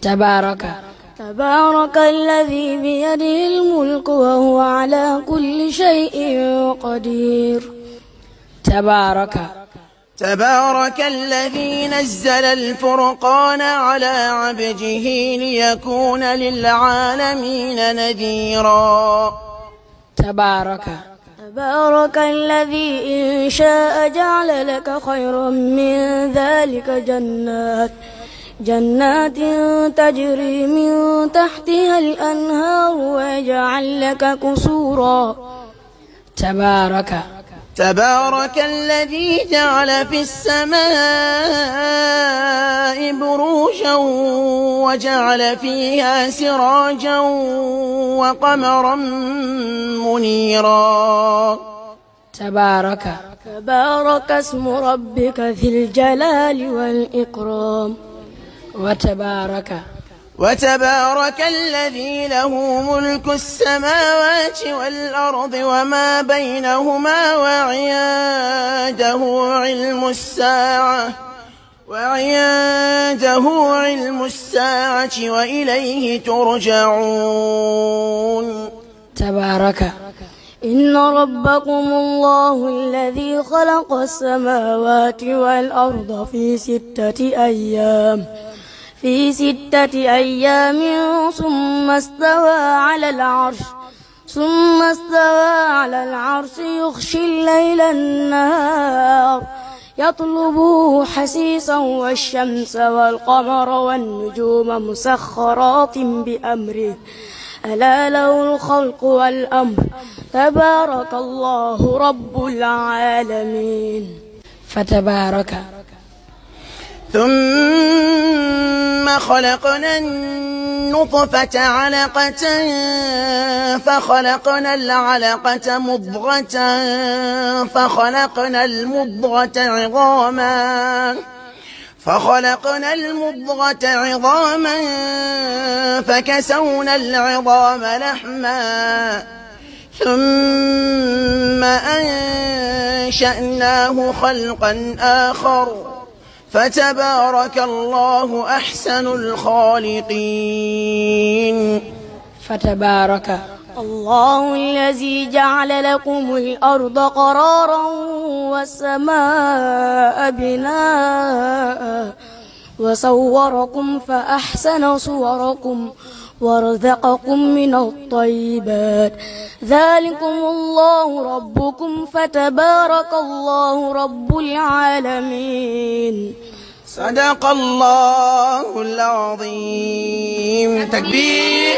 تبارك الذي بيده الملك وهو على كل شيء قدير. تبارك الذي نزل الفرقان على عبده ليكون للعالمين نذيرا. تبارك الذي إن شاء جعل لك خيرا من ذلك جنات تجري من تحتها الأنهار ويجعل لك قصورا. تبارك الذي جعل في السماء بروجا وجعل فيها سراجا وقمرا منيرا. تبارك اسم ربك ذي الجلال والإكرام. وتبارك الذي له ملك السماوات والأرض وما بينهما وعنده علم الساعة وإليه ترجعون. إن ربكم الله الذي خلق السماوات والأرض في ستة أيام ثم استوى على العرش يغشي الليل النهار يطلبه حسيسا والشمس والقمر والنجوم مسخرات بأمره ألا له الخلق والأمر تبارك الله رب العالمين. ثم خلقنا النطفة علقة فخلقنا العلقة مضغة فخلقنا المضغة عظاما فكسونا العظام لحما ثم أنشأناه خلقا آخر فتبارك الله أحسن الخالقين. الله الذي جعل لكم الأرض قرارا والسماء بناء وصوركم فأحسن صوركم ورزقكم من الطيبات ذلكم الله ربكم فتبارك الله رب العالمين. صدق الله العظيم. تكبير.